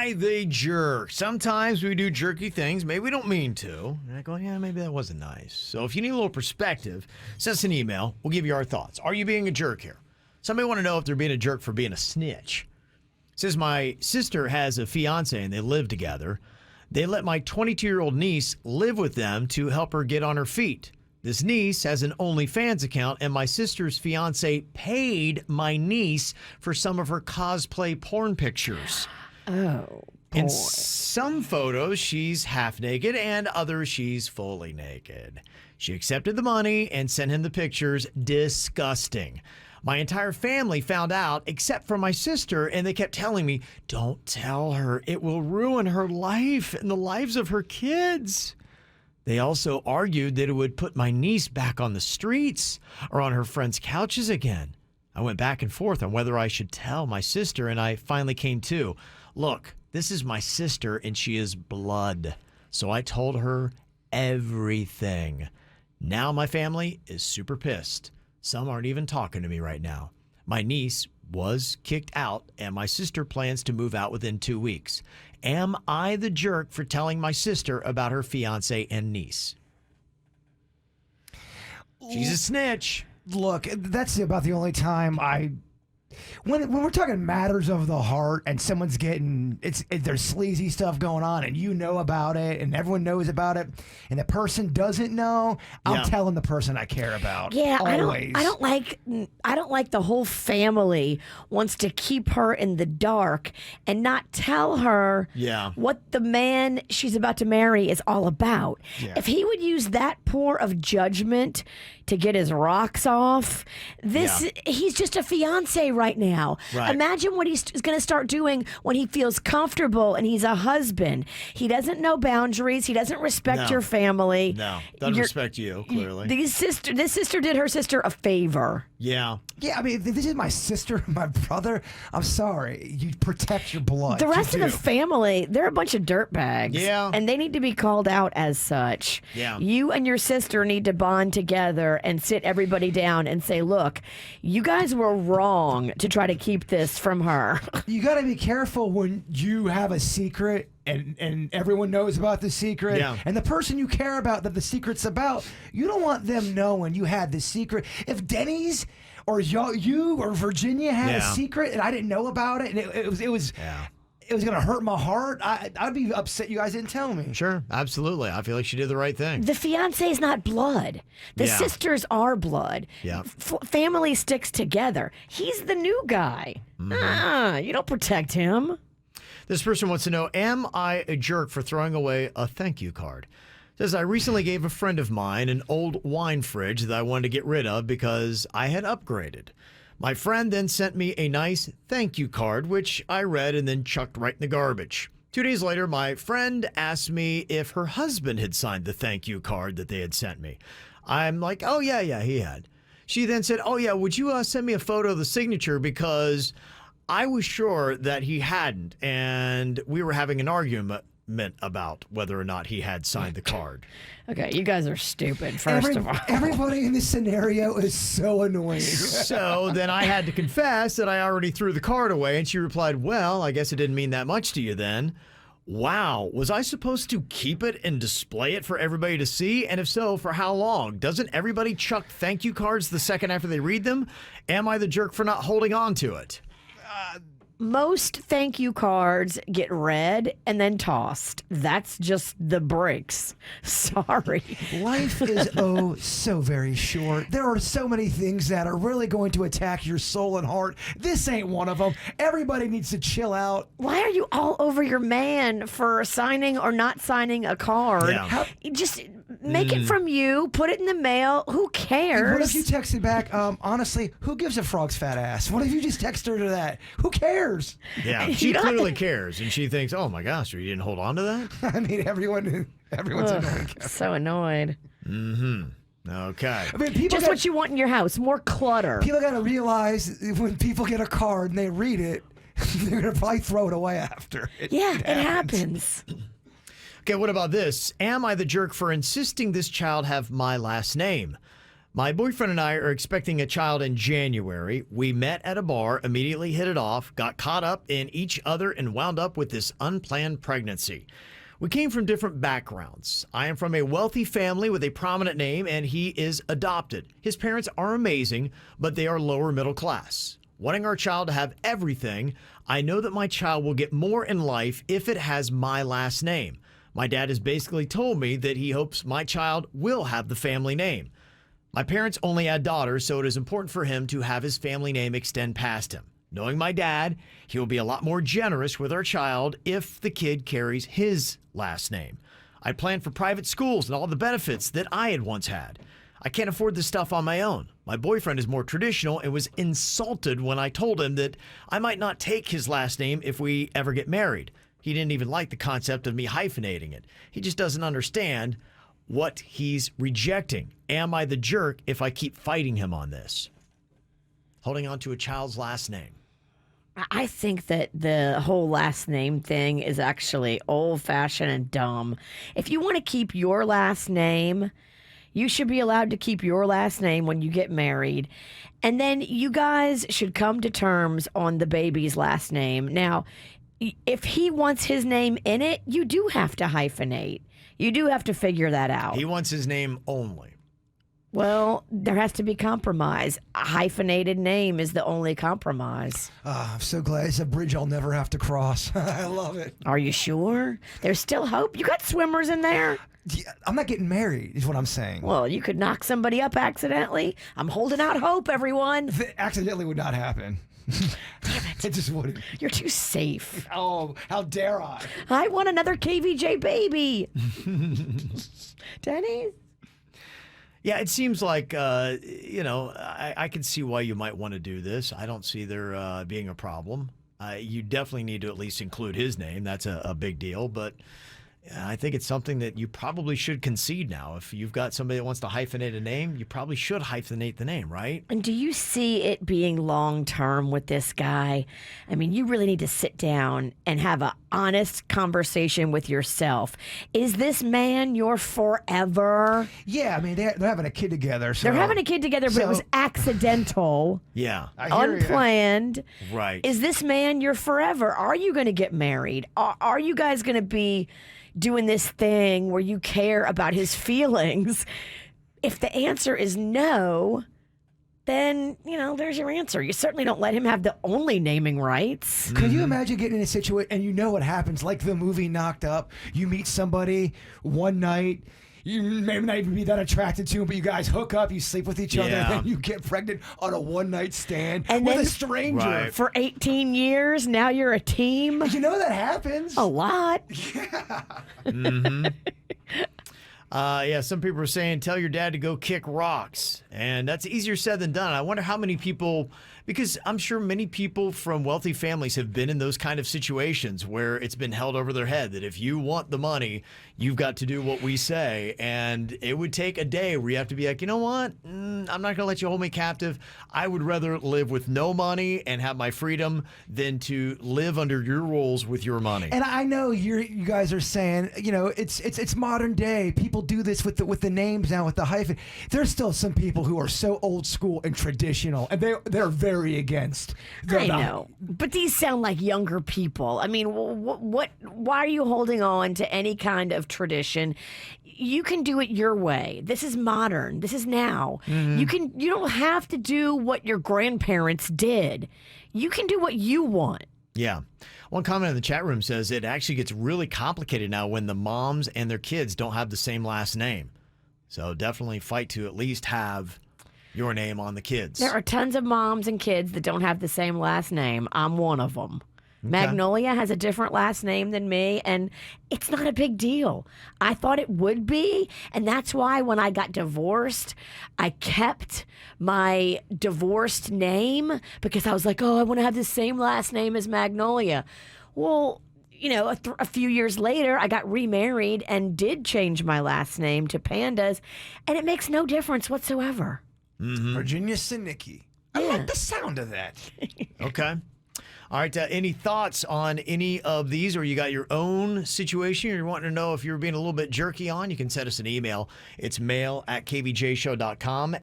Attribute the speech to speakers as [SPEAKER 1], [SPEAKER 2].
[SPEAKER 1] I the jerk? Sometimes we do jerky things. Maybe we don't mean to. And I go, yeah, maybe that wasn't nice. So if you need a little perspective, send us an email. We'll give you our thoughts. Are you being a jerk here? Somebody want to know if they're being a jerk for being a snitch. It says my sister has a fiance and they live together. They let my 22-year-old niece live with them to help her get on her feet. This niece has an OnlyFans account, and my sister's fiance paid my niece for some of her cosplay porn pictures.
[SPEAKER 2] Oh, boy.
[SPEAKER 1] In some photos, she's half naked, and others, she's fully naked. She accepted the money and sent him the pictures. Disgusting. My entire family found out except for my sister, and they kept telling me, don't tell her. It will ruin her life and the lives of her kids. They also argued that it would put my niece back on the streets or on her friends' couches again. I went back and forth on whether I should tell my sister, and I finally came to. Look, this is my sister, and she is blood. So I told her everything. Now my family is super pissed. Some aren't even talking to me right now. My niece was kicked out, and my sister plans to move out within 2 weeks. Am I the jerk for telling my sister about her fiance and niece? She's a snitch.
[SPEAKER 3] Look, that's about the only time when we're talking matters of the heart and someone's getting there's sleazy stuff going on and you know about it and everyone knows about it and the person doesn't know, I'm telling the person I care about.
[SPEAKER 2] Yeah,
[SPEAKER 3] always.
[SPEAKER 2] I don't like the whole family wants to keep her in the dark and not tell her what the man she's about to marry is all about. Yeah. If he would use that poor of judgment to get his rocks off, he's just a fiance right now. Right. Imagine what he's going to start doing when he feels comfortable and he's a husband. He doesn't know boundaries. He doesn't respect your family.
[SPEAKER 1] No, doesn't respect you, clearly.
[SPEAKER 2] This sister did her sister a favor.
[SPEAKER 1] Yeah.
[SPEAKER 3] Yeah, I mean, if this is my sister, my brother, I'm sorry. You protect your blood.
[SPEAKER 2] The rest of the family, they're a bunch of dirtbags.
[SPEAKER 1] Yeah.
[SPEAKER 2] And they need to be called out as such.
[SPEAKER 1] Yeah.
[SPEAKER 2] You and your sister need to bond together and sit everybody down and say, look, you guys were wrong to try to keep this from her.
[SPEAKER 3] You got to be careful when you have a secret and everyone knows about the secret. Yeah. And the person you care about that the secret's about, you don't want them knowing you had the secret. If Denny's or you or Virginia had a secret and I didn't know about it and it was going to hurt my heart, I'd be upset you guys didn't tell me.
[SPEAKER 1] Sure, absolutely. I feel like she did the right thing.
[SPEAKER 2] The fiance is not blood. The sisters are blood.
[SPEAKER 1] Yeah.
[SPEAKER 2] Family sticks together. He's the new guy. You don't protect him.
[SPEAKER 1] This person wants to know, am I a jerk for throwing away a thank you card? Says, I recently gave a friend of mine an old wine fridge that I wanted to get rid of because I had upgraded. My friend then sent me a nice thank you card, which I read and then chucked right in the garbage. 2 days later, my friend asked me if her husband had signed the thank you card that they had sent me. I'm like, oh, yeah, he had. She then said, oh, yeah, would you send me a photo of the signature because I was sure that he hadn't, and we were having an argument about whether or not he had signed the card.
[SPEAKER 2] Okay, you guys are stupid, first of all.
[SPEAKER 3] Everybody in this scenario is so annoying.
[SPEAKER 1] So then I had to confess that I already threw the card away, and she replied, well, I guess it didn't mean that much to you then. Wow, was I supposed to keep it and display it for everybody to see? And if so, for how long? Doesn't everybody chuck thank you cards the second after they read them? Am I the jerk for not holding on to it?
[SPEAKER 2] Most thank you cards get read and then tossed. That's just the breaks. Sorry.
[SPEAKER 3] Life is so very short. There are so many things that are really going to attack your soul and heart. This ain't one of them. Everybody needs to chill out.
[SPEAKER 2] Why are you all over your man for signing or not signing a card?
[SPEAKER 1] Yeah.
[SPEAKER 2] Just make it from you. Put it in the mail. Who cares?
[SPEAKER 3] What if you texted back, honestly, who gives a frog's fat ass? What if you just text her to that? Who cares?
[SPEAKER 1] Yeah, she clearly cares, and she thinks, oh my gosh, you didn't hold on to that?
[SPEAKER 3] I mean, everyone's annoyed.
[SPEAKER 2] So annoyed.
[SPEAKER 1] Okay.
[SPEAKER 3] I mean,
[SPEAKER 2] just what you want in your house, more clutter.
[SPEAKER 3] People got to realize when people get a card and they read it, they're going to probably throw it away after. It happens.
[SPEAKER 1] Okay, what about this? Am I the jerk for insisting this child have my last name? My boyfriend and I are expecting a child in January. We met at a bar, immediately hit it off, got caught up in each other, and wound up with this unplanned pregnancy. We came from different backgrounds. I am from a wealthy family with a prominent name, and he is adopted. His parents are amazing, but they are lower middle class. Wanting our child to have everything, I know that my child will get more in life if it has my last name. My dad has basically told me that he hopes my child will have the family name. My parents only had daughters, so it is important for him to have his family name extend past him. Knowing my dad, he will be a lot more generous with our child if the kid carries his last name. I planned for private schools and all the benefits that I had once had. I can't afford this stuff on my own. My boyfriend is more traditional and was insulted when I told him that I might not take his last name if we ever get married. He didn't even like the concept of me hyphenating it. He just doesn't understand what he's rejecting. Am I the jerk if I keep fighting him on this? Holding on to a child's last name.
[SPEAKER 2] I think that the whole last name thing is actually old-fashioned and dumb. If you want to keep your last name, you should be allowed to keep your last name when you get married. And then you guys should come to terms on the baby's last name. Now, if he wants his name in it, you do have to hyphenate. You do have to figure that out.
[SPEAKER 1] He wants his name only.
[SPEAKER 2] Well, there has to be compromise. A hyphenated name is the only compromise.
[SPEAKER 3] I'm so glad it's a bridge I'll never have to cross. I love it.
[SPEAKER 2] Are you sure? There's still hope. You got swimmers in there.
[SPEAKER 3] Yeah, I'm not getting married, is what I'm saying.
[SPEAKER 2] Well, you could knock somebody up accidentally. I'm holding out hope, everyone.
[SPEAKER 3] Accidentally would not happen.
[SPEAKER 2] Damn it.
[SPEAKER 3] It just wouldn't.
[SPEAKER 2] You're too safe.
[SPEAKER 3] Oh, how dare I?
[SPEAKER 2] I want another KVJ baby. Denny?
[SPEAKER 1] Yeah, it seems like, I can see why you might want to do this. I don't see there being a problem. You definitely need to at least include his name. That's a big deal. But I think it's something that you probably should concede now. If you've got somebody that wants to hyphenate a name, you probably should hyphenate the name, right?
[SPEAKER 2] And do you see it being long-term with this guy? I mean, you really need to sit down and have an honest conversation with yourself. Is this man your forever?
[SPEAKER 3] Yeah, I mean, they're having a kid together. So,
[SPEAKER 2] they're having a kid together, but it was accidental.
[SPEAKER 1] Yeah.
[SPEAKER 2] Unplanned.
[SPEAKER 1] Right.
[SPEAKER 2] Is this man your forever? Are you going to get married? Are you guys going to be doing this thing where you care about his feelings? If the answer is no, then, there's your answer. You certainly don't let him have the only naming rights.
[SPEAKER 3] Could you imagine getting in a situation, and you know what happens, like the movie Knocked Up, you meet somebody one night, you may not even be that attracted to him, but you guys hook up, you sleep with each other, and then you get pregnant on a one-night stand with a stranger.
[SPEAKER 1] Right.
[SPEAKER 2] For 18 years, now you're a team?
[SPEAKER 3] You know that happens.
[SPEAKER 2] A lot.
[SPEAKER 3] Yeah.
[SPEAKER 1] Mm-hmm. Some people are saying, tell your dad to go kick rocks. And that's easier said than done. I wonder how many people, because I'm sure many people from wealthy families have been in those kind of situations where it's been held over their head that if you want the money, you've got to do what we say. And it would take a day where you have to be like, you know what? I'm not going to let you hold me captive. I would rather live with no money and have my freedom than to live under your rules with your money.
[SPEAKER 3] And I know you guys are saying, it's modern day. People do this with the names now, with the hyphen. There's still some people who are so old school and traditional, and they're very against.
[SPEAKER 2] I know, but these sound like younger people. I mean, what? Why are you holding on to any kind of tradition? You can do it your way. This is modern. This is now. Mm-hmm. You don't have to do what your grandparents did. You can do what you want.
[SPEAKER 1] Yeah. One comment in the chat room says it actually gets really complicated now when the moms and their kids don't have the same last name. So definitely fight to at least have your name on the kids.
[SPEAKER 2] There are tons of moms and kids that don't have the same last name. I'm one of them. Okay. Magnolia has a different last name than me, and it's not a big deal. I thought it would be, and that's why when I got divorced, I kept my divorced name because I was like, I want to have the same last name as Magnolia. Well, a few years later, I got remarried and did change my last name to Pandas, and it makes no difference whatsoever.
[SPEAKER 1] Mm-hmm.
[SPEAKER 3] Virginia Sinicki. I like the sound of that.
[SPEAKER 1] Okay. All right. Any thoughts on any of these, or you got your own situation you're wanting to know if you're being a little bit jerky on? You can send us an email. It's mail@kvjshow.com.